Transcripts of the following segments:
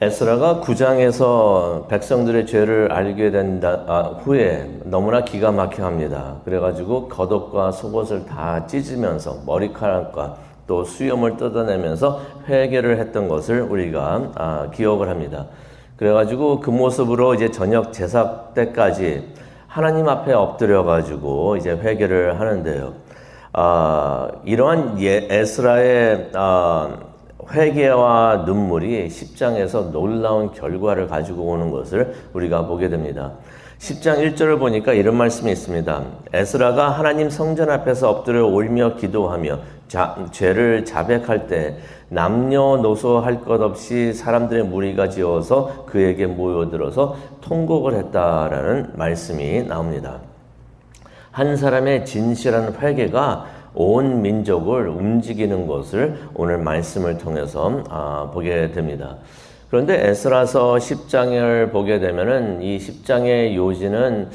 에스라가 9장에서 백성들의 죄를 알게 된 후에 너무나 기가 막혀 합니다. 그래가지고 겉옷과 속옷을 다 찢으면서 머리카락과 또 수염을 뜯어내면서 회개를 했던 것을 우리가 기억을 합니다. 그래가지고 그 모습으로 이제 저녁 제사 때까지 하나님 앞에 엎드려가지고 이제 회개를 하는데요. 이러한 에스라의 회개와 눈물이 10장에서 놀라운 결과를 가지고 오는 것을 우리가 보게 됩니다. 10장 1절을 보니까 이런 말씀이 있습니다. 에스라가 하나님 성전 앞에서 엎드려 울며 기도하며 죄를 자백할 때 남녀노소 할 것 없이 사람들의 무리가 지어서 그에게 모여들어서 통곡을 했다라는 말씀이 나옵니다. 한 사람의 진실한 회개가 온 민족을 움직이는 것을 오늘 말씀을 통해서 보게 됩니다. 그런데 에스라서 10장을 보게 되면은 이 10장의 요지는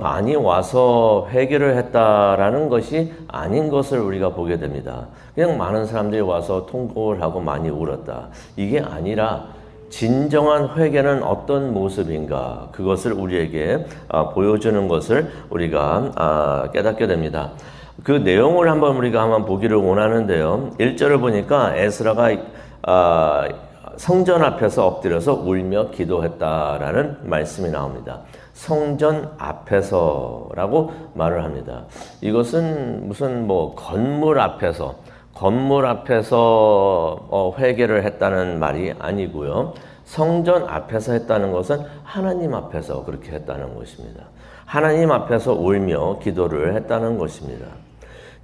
많이 와서 회개를 했다라는 것이 아닌 것을 우리가 보게 됩니다. 그냥 많은 사람들이 와서 통곡을 하고 많이 울었다. 이게 아니라 진정한 회개는 어떤 모습인가, 그것을 우리에게 보여주는 것을 우리가 깨닫게 됩니다. 그 내용을 한번 보기를 원하는데요. 1절을 보니까 에스라가 성전 앞에서 엎드려서 울며 기도했다라는 말씀이 나옵니다. 성전 앞에서라고 말을 합니다. 이것은 무슨 건물 앞에서 회개를 했다는 말이 아니고요. 성전 앞에서 했다는 것은 하나님 앞에서 그렇게 했다는 것입니다. 하나님 앞에서 울며 기도를 했다는 것입니다.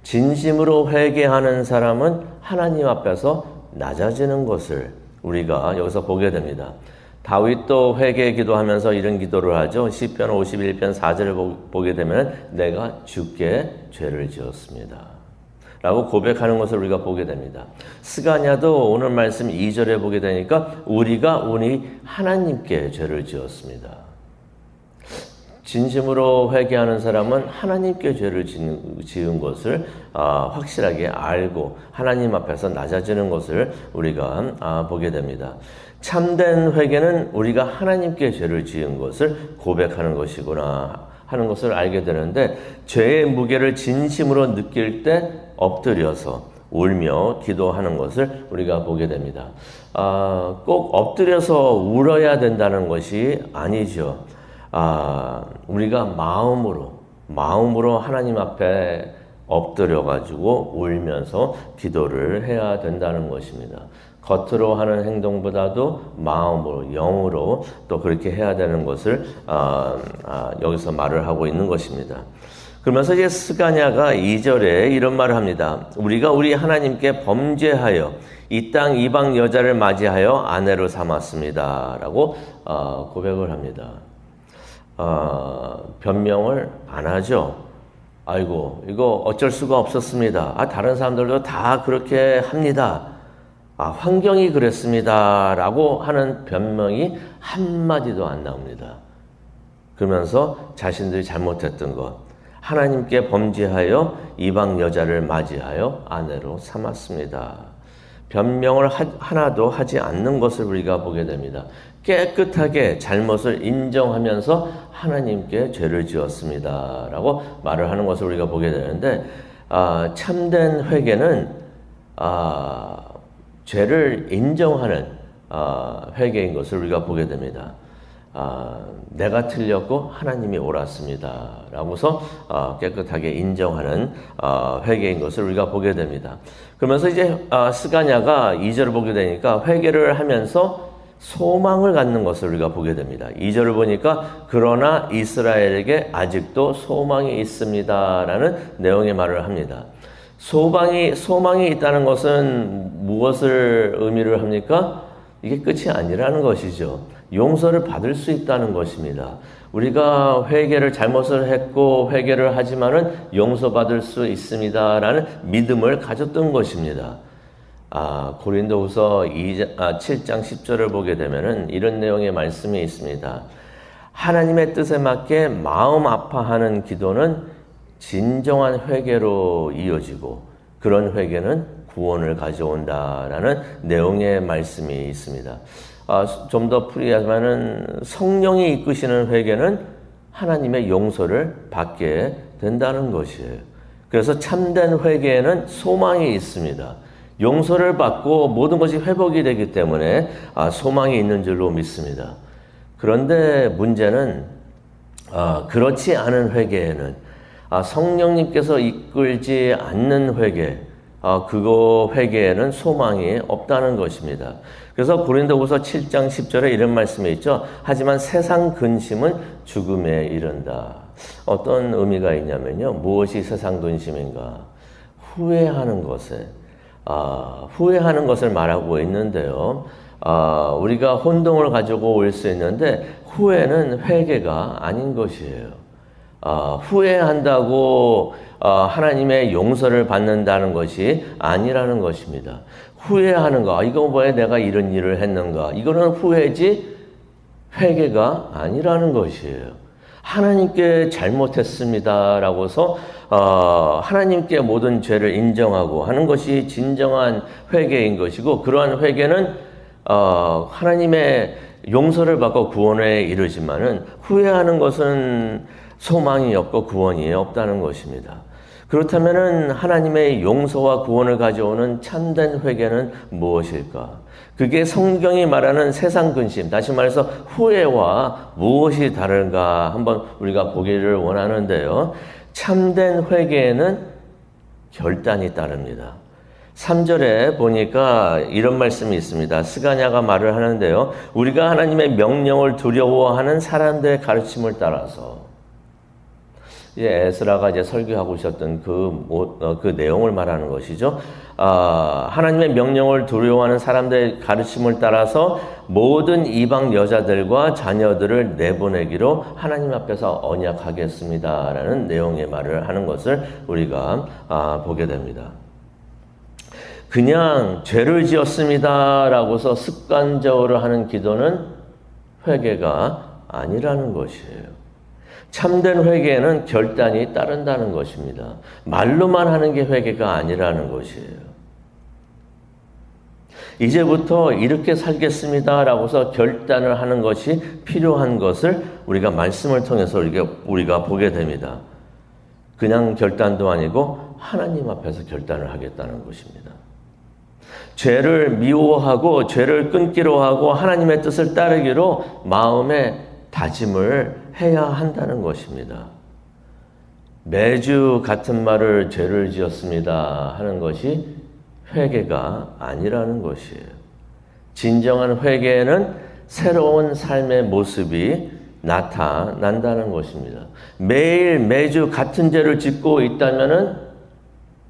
진심으로 회개하는 사람은 하나님 앞에서 낮아지는 것을 우리가 여기서 보게 됩니다. 다윗도 회개 기도하면서 이런 기도를 하죠. 시편 51편 4절을 보게 되면 내가 주께 죄를 지었습니다 라고 고백하는 것을 우리가 보게 됩니다. 스가랴도 오늘 말씀 2절에 보게 되니까 우리가 하나님께 죄를 지었습니다. 진심으로 회개하는 사람은 하나님께 죄를 지은 것을 확실하게 알고 하나님 앞에서 낮아지는 것을 우리가 보게 됩니다. 참된 회개는 우리가 하나님께 죄를 지은 것을 고백하는 것이구나 하는 것을 알게 되는데, 죄의 무게를 진심으로 느낄 때 엎드려서 울며 기도하는 것을 우리가 보게 됩니다. 꼭 엎드려서 울어야 된다는 것이 아니죠. 우리가 마음으로 하나님 앞에 엎드려가지고 울면서 기도를 해야 된다는 것입니다. 겉으로 하는 행동보다도 마음으로, 영으로 또 그렇게 해야 되는 것을 여기서 말을 하고 있는 것입니다. 그러면서 이제 스가랴가 2절에 이런 말을 합니다. 우리가 우리 하나님께 범죄하여 이 땅 이방 여자를 맞이하여 아내로 삼았습니다 라고 고백을 합니다. 변명을 안 하죠. 아이고, 이거 어쩔 수가 없었습니다. 다른 사람들도 다 그렇게 합니다. 환경이 그랬습니다 라고 하는 변명이 한마디도 안 나옵니다. 그러면서 자신들이 잘못했던 것, 하나님께 범죄하여 이방 여자를 맞이하여 아내로 삼았습니다. 변명을 하나도 하지 않는 것을 우리가 보게 됩니다. 깨끗하게 잘못을 인정하면서 하나님께 죄를 지었습니다 라고 말을 하는 것을 우리가 보게 되는데, 참된 회개는 죄를 인정하는 회개인 것을 우리가 보게 됩니다. 내가 틀렸고 하나님이 옳았습니다 라고서 깨끗하게 인정하는 회개인 것을 우리가 보게 됩니다. 그러면서 이제 스가랴가 2절을 보게 되니까 회개를 하면서 소망을 갖는 것을 우리가 보게 됩니다. 2절을 보니까 그러나 이스라엘에게 아직도 소망이 있습니다 라는 내용의 말을 합니다. 소망이 있다는 것은 무엇을 의미를 합니까? 이게 끝이 아니라는 것이죠. 용서를 받을 수 있다는 것입니다. 우리가 잘못을 했고 회개를 하지만은 용서받을 수 있습니다라는 믿음을 가졌던 것입니다. 고린도후서 7장 10절을 보게 되면은 이런 내용의 말씀이 있습니다. 하나님의 뜻에 맞게 마음 아파하는 기도는 진정한 회개로 이어지고 그런 회개는 구원을 가져온다라는 내용의 말씀이 있습니다. 좀 더 풀이하자면은 성령이 이끄시는 회개는 하나님의 용서를 받게 된다는 것이에요. 그래서 참된 회개에는 소망이 있습니다. 용서를 받고 모든 것이 회복이 되기 때문에 소망이 있는 줄로 믿습니다. 그런데 문제는 그렇지 않은 회개에는 성령님께서 이끌지 않는 회개, 그거 회개에는 소망이 없다는 것입니다. 그래서 고린도후서 7장 10절에 이런 말씀이 있죠. 하지만 세상 근심은 죽음에 이른다. 어떤 의미가 있냐면요. 무엇이 세상 근심인가? 후회하는 것에, 후회하는 것을 말하고 있는데요. 우리가 혼동을 가지고 올 수 있는데 후회는 회개가 아닌 것이에요. 후회한다고 하나님의 용서를 받는다는 것이 아니라는 것입니다. 후회하는 거, 이거 왜 내가 이런 일을 했는가? 이거는 후회지 회개가 아니라는 것이에요. 하나님께 잘못했습니다라고서 하나님께 모든 죄를 인정하고 하는 것이 진정한 회개인 것이고, 그러한 회개는 하나님의 용서를 받고 구원에 이르지만은 후회하는 것은 소망이 없고 구원이 없다는 것입니다. 그렇다면은 하나님의 용서와 구원을 가져오는 참된 회개는 무엇일까? 그게 성경이 말하는 세상 근심, 다시 말해서 후회와 무엇이 다른가 한번 우리가 보기를 원하는데요. 참된 회개에는 결단이 따릅니다. 3절에 보니까 이런 말씀이 있습니다. 스가냐가 말을 하는데요. 우리가 하나님의 명령을 두려워하는 사람들의 가르침을 따라서, 에스라가 설교하고 있었던 그 내용을 말하는 것이죠. 하나님의 명령을 두려워하는 사람들의 가르침을 따라서 모든 이방 여자들과 자녀들을 내보내기로 하나님 앞에서 언약하겠습니다라는 내용의 말을 하는 것을 우리가 보게 됩니다. 그냥 죄를 지었습니다라고서 습관적으로 하는 기도는 회개가 아니라는 것이에요. 참된 회개에는 결단이 따른다는 것입니다. 말로만 하는 게 회개가 아니라는 것이에요. 이제부터 이렇게 살겠습니다라고서 결단을 하는 것이 필요한 것을 우리가 말씀을 통해서 우리가 보게 됩니다. 그냥 결단도 아니고 하나님 앞에서 결단을 하겠다는 것입니다. 죄를 미워하고 죄를 끊기로 하고 하나님의 뜻을 따르기로 마음에 다짐을 해야 한다는 것입니다. 매주 같은 말을 죄를 지었습니다 하는 것이 회개가 아니라는 것이에요. 진정한 회개에는 새로운 삶의 모습이 나타난다는 것입니다. 매주 같은 죄를 짓고 있다면은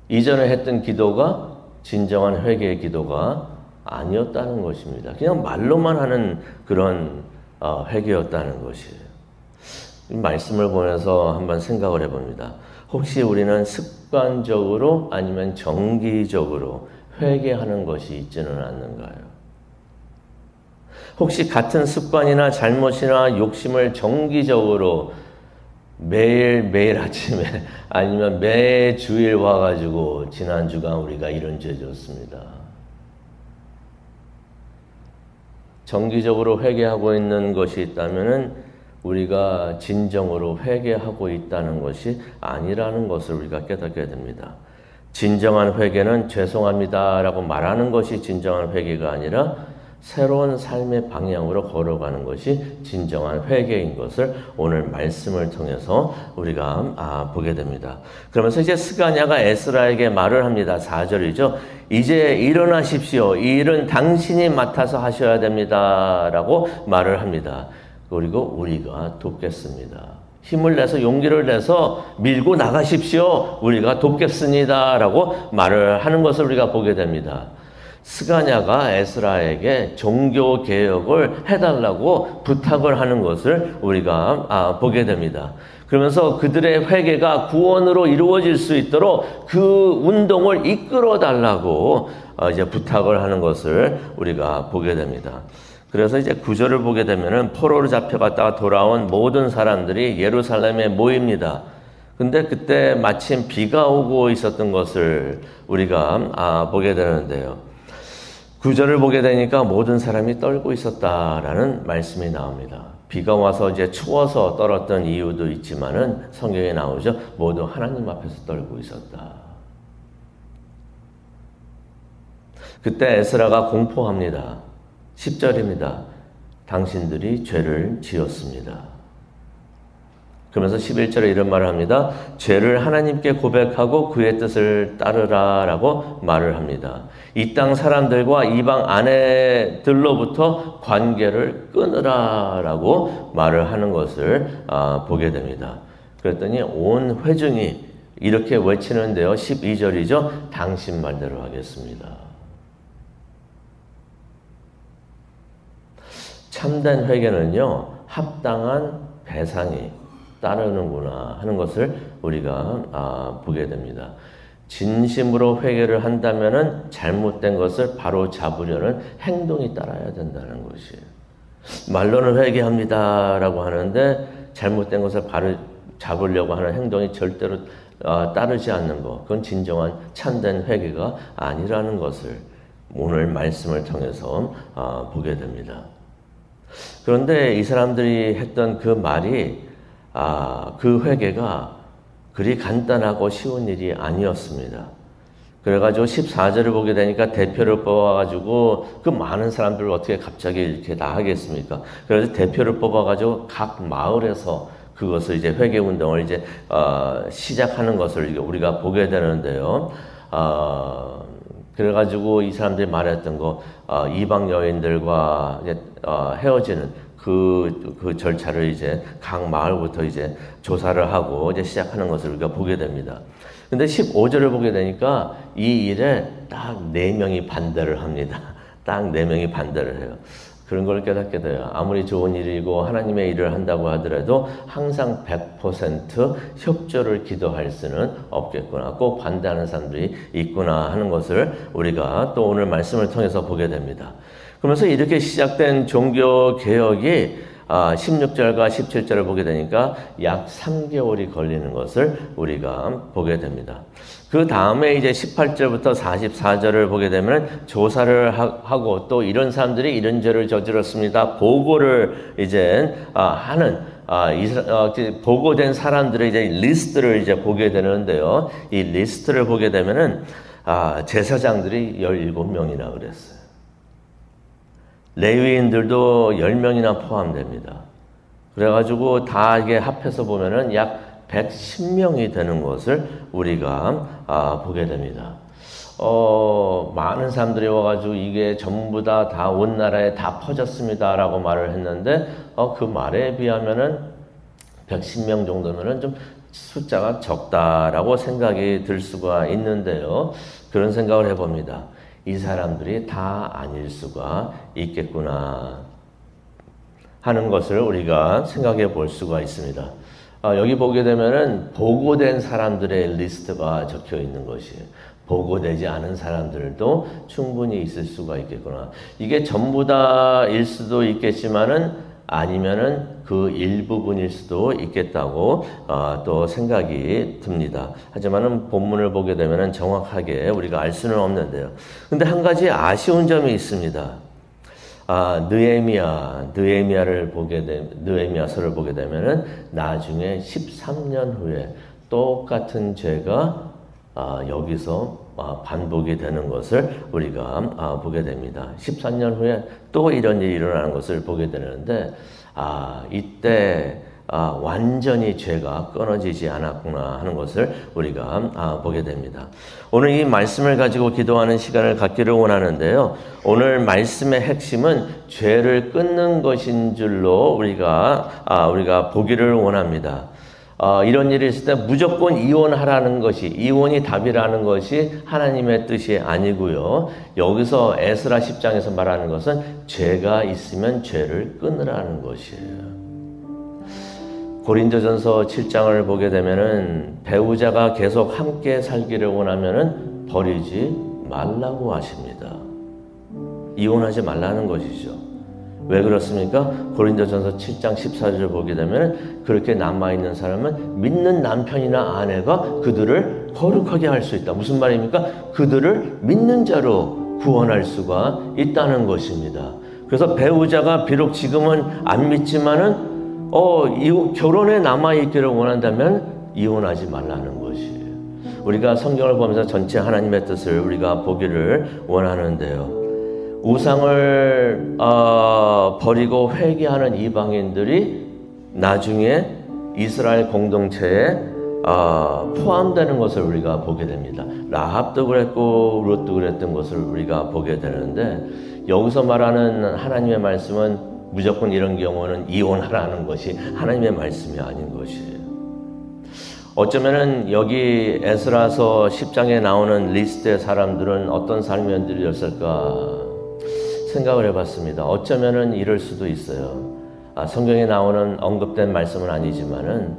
이전에 했던 기도가 진정한 회개의 기도가 아니었다는 것입니다. 그냥 말로만 하는 그런 회개였다는 것이에요. 이 말씀을 보면서 한번 생각을 해봅니다. 혹시 우리는 습관적으로 아니면 정기적으로 회개하는 것이 있지는 않는가요? 혹시 같은 습관이나 잘못이나 욕심을 정기적으로 매일 아침에 아니면 매주일 와가지고 지난주간 우리가 이런 죄 졌습니다. 정기적으로 회개하고 있는 것이 있다면은 우리가 진정으로 회개하고 있다는 것이 아니라는 것을 우리가 깨닫게 됩니다. 진정한 회개는 죄송합니다라고 말하는 것이 진정한 회개가 아니라 새로운 삶의 방향으로 걸어가는 것이 진정한 회개인 것을 오늘 말씀을 통해서 우리가 보게 됩니다. 그러면서 이제 스가냐가 에스라에게 말을 합니다. 4절이죠. 이제 일어나십시오. 이 일은 당신이 맡아서 하셔야 됩니다. 라고 말을 합니다. 그리고 우리가 돕겠습니다. 힘을 내서 용기를 내서 밀고 나가십시오. 우리가 돕겠습니다. 라고 말을 하는 것을 우리가 보게 됩니다. 스가냐가 에스라에게 종교 개혁을 해달라고 부탁을 하는 것을 우리가 보게 됩니다. 그러면서 그들의 회개가 구원으로 이루어질 수 있도록 그 운동을 이끌어 달라고 이제 부탁을 하는 것을 우리가 보게 됩니다. 그래서 이제 9절을 보게 되면은 포로로 잡혀갔다가 돌아온 모든 사람들이 예루살렘에 모입니다. 근데 그때 마침 비가 오고 있었던 것을 우리가 보게 되는데요. 구절을 보게 되니까 모든 사람이 떨고 있었다라는 말씀이 나옵니다. 비가 와서 이제 추워서 떨었던 이유도 있지만은 성경에 나오죠. 모두 하나님 앞에서 떨고 있었다. 그때 에스라가 공포합니다. 10절입니다. 당신들이 죄를 지었습니다. 그러면서 11절에 이런 말을 합니다. 죄를 하나님께 고백하고 그의 뜻을 따르라 라고 말을 합니다. 이 땅 사람들과 이방 아내들로부터 관계를 끊으라 라고 말을 하는 것을 보게 됩니다. 그랬더니 온 회중이 이렇게 외치는데요. 12절이죠. 당신 말대로 하겠습니다. 참된 회개는요. 합당한 배상이 따르는구나 하는 것을 우리가 보게 됩니다. 진심으로 회개를 한다면은 잘못된 것을 바로 잡으려는 행동이 따라야 된다는 것이에요. 말로는 회개합니다라고 하는데 잘못된 것을 바로 잡으려고 하는 행동이 절대로 따르지 않는 것, 그건 진정한 참된 회개가 아니라는 것을 오늘 말씀을 통해서 보게 됩니다. 그런데 이 사람들이 했던 그 말이 그 회개가 그리 간단하고 쉬운 일이 아니었습니다. 그래가지고 14절을 보게 되니까 대표를 뽑아가지고 그 많은 사람들을 어떻게 갑자기 이렇게 다 하겠습니까? 그래서 대표를 뽑아가지고 각 마을에서 그것을 이제 회개 운동을 이제 시작하는 것을 우리가 보게 되는데요. 그래가지고 이 사람들이 말했던 거 이방 여인들과 이제 헤어지는 그 절차를 이제 각 마을부터 이제 조사를 하고 이제 시작하는 것을 우리가 보게 됩니다. 근데 15절을 보게 되니까 이 일에 딱 4명이 반대를 합니다. 딱 4명이 반대를 해요. 그런 걸 깨닫게 돼요. 아무리 좋은 일이고 하나님의 일을 한다고 하더라도 항상 100% 협조를 기도할 수는 없겠구나. 꼭 반대하는 사람들이 있구나 하는 것을 우리가 또 오늘 말씀을 통해서 보게 됩니다. 그러면서 이렇게 시작된 종교개혁이 16절과 17절을 보게 되니까 약 3개월이 걸리는 것을 우리가 보게 됩니다. 그 다음에 이제 18절부터 44절을 보게 되면 조사를 하고 또 이런 사람들이 이런 죄를 저질렀습니다. 보고를 이제 하는 보고된 사람들의 이제 리스트를 이제 보게 되는데요. 이 리스트를 보게 되면은 제사장들이 17명이나 그랬어요. 레위인들도 10명이나 포함됩니다. 그래가지고 다 이게 합해서 보면은 약 110명이 되는 것을 우리가 보게 됩니다. 많은 사람들이 와가지고 이게 전부 다 온 나라에 다 퍼졌습니다라고 말을 했는데, 그 말에 비하면은 110명 정도면은 좀 숫자가 적다라고 생각이 들 수가 있는데요. 그런 생각을 해봅니다. 이 사람들이 다 아닐 수가 있겠구나 하는 것을 우리가 생각해 볼 수가 있습니다. 여기 보게 되면은 보고된 사람들의 리스트가 적혀 있는 것이에요. 보고되지 않은 사람들도 충분히 있을 수가 있겠구나. 이게 전부 다일 수도 있겠지만은 아니면은 그 일부분일 수도 있겠다고 또 생각이 듭니다. 하지만은 본문을 보게 되면은 정확하게 우리가 알 수는 없는데요. 근데 한 가지 아쉬운 점이 있습니다. 느헤미야서를 보게 되면은 나중에 13년 후에 똑같은 죄가 여기서 반복이 되는 것을 우리가 보게 됩니다. 13년 후에 또 이런 일이 일어나는 것을 보게 되는데 이때 완전히 죄가 끊어지지 않았구나 하는 것을 우리가 보게 됩니다. 오늘 이 말씀을 가지고 기도하는 시간을 갖기를 원하는데요. 오늘 말씀의 핵심은 죄를 끊는 것인 줄로 우리가 보기를 원합니다. 이런 일이 있을 때 무조건 이혼하라는 것이, 이혼이 답이라는 것이 하나님의 뜻이 아니고요. 여기서 에스라 10장에서 말하는 것은 죄가 있으면 죄를 끊으라는 것이에요. 고린도전서 7장을 보게 되면은 배우자가 계속 함께 살기를 원하면은 버리지 말라고 하십니다. 이혼하지 말라는 것이죠. 왜 그렇습니까? 고린도전서 7장 14절을 보게 되면 그렇게 남아있는 사람은 믿는 남편이나 아내가 그들을 거룩하게 할 수 있다. 무슨 말입니까? 그들을 믿는 자로 구원할 수가 있다는 것입니다. 그래서 배우자가 비록 지금은 안 믿지만은 결혼에 남아있기를 원한다면 이혼하지 말라는 것이에요. 우리가 성경을 보면서 전체 하나님의 뜻을 우리가 보기를 원하는데요. 우상을 버리고 회개하는 이방인들이 나중에 이스라엘 공동체에 포함되는 것을 우리가 보게 됩니다. 라합도 그랬고 룻도 그랬던 것을 우리가 보게 되는데, 여기서 말하는 하나님의 말씀은 무조건 이런 경우는 이혼하라는 것이 하나님의 말씀이 아닌 것이에요. 어쩌면은 여기 에스라서 10장에 나오는 리스트의 사람들은 어떤 삶이었을까 생각을 해봤습니다. 어쩌면은 이럴 수도 있어요. 성경에 나오는 언급된 말씀은 아니지만은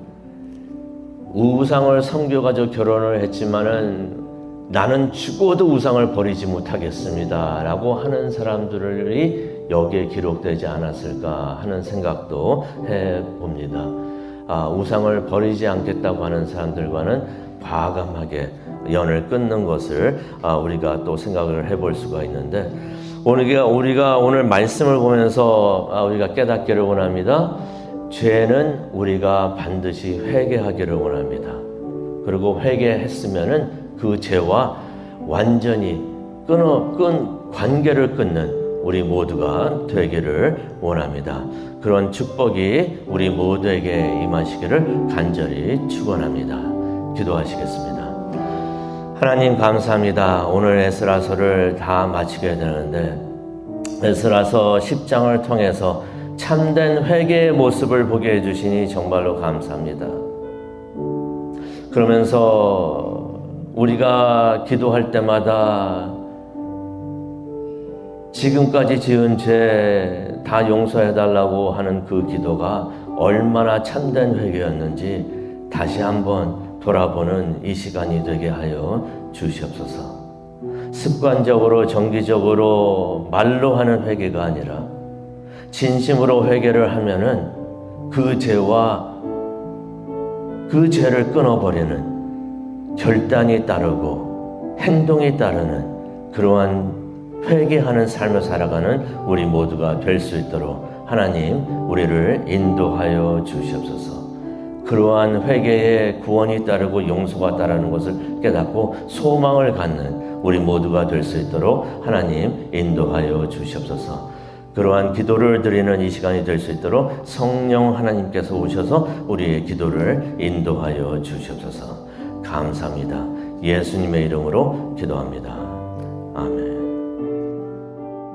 우상을 섬겨가지고 결혼을 했지만은 나는 죽어도 우상을 버리지 못하겠습니다 라고 하는 사람들이 여기에 기록되지 않았을까 하는 생각도 해봅니다. 우상을 버리지 않겠다고 하는 사람들과는 과감하게 연을 끊는 것을 우리가 또 생각을 해볼 수가 있는데, 우리가 오늘 말씀을 보면서 우리가 깨닫기를 원합니다. 죄는 우리가 반드시 회개하기를 원합니다. 그리고 회개했으면은 그 죄와 완전히 관계를 끊는 우리 모두가 되기를 원합니다. 그런 축복이 우리 모두에게 임하시기를 간절히 축원합니다. 기도하시겠습니다. 하나님 감사합니다. 오늘 에스라서를 다 마치게 되는데, 에스라서 10장을 통해서 참된 회개의 모습을 보게 해주시니 정말로 감사합니다. 그러면서 우리가 기도할 때마다 지금까지 지은 죄 다 용서해달라고 하는 그 기도가 얼마나 참된 회개였는지 다시 한번 돌아보는 이 시간이 되게 하여 주시옵소서. 습관적으로 정기적으로 말로 하는 회개가 아니라 진심으로 회개를 하면은 그 죄와 그 죄를 끊어버리는 결단이 따르고 행동이 따르는 그러한 회개하는 삶을 살아가는 우리 모두가 될 수 있도록 하나님 우리를 인도하여 주시옵소서. 그러한 회개에 구원이 따르고 용서가 따르는 것을 깨닫고 소망을 갖는 우리 모두가 될 수 있도록 하나님 인도하여 주시옵소서. 그러한 기도를 드리는 이 시간이 될 수 있도록 성령 하나님께서 오셔서 우리의 기도를 인도하여 주시옵소서. 감사합니다. 예수님의 이름으로 기도합니다. 아멘.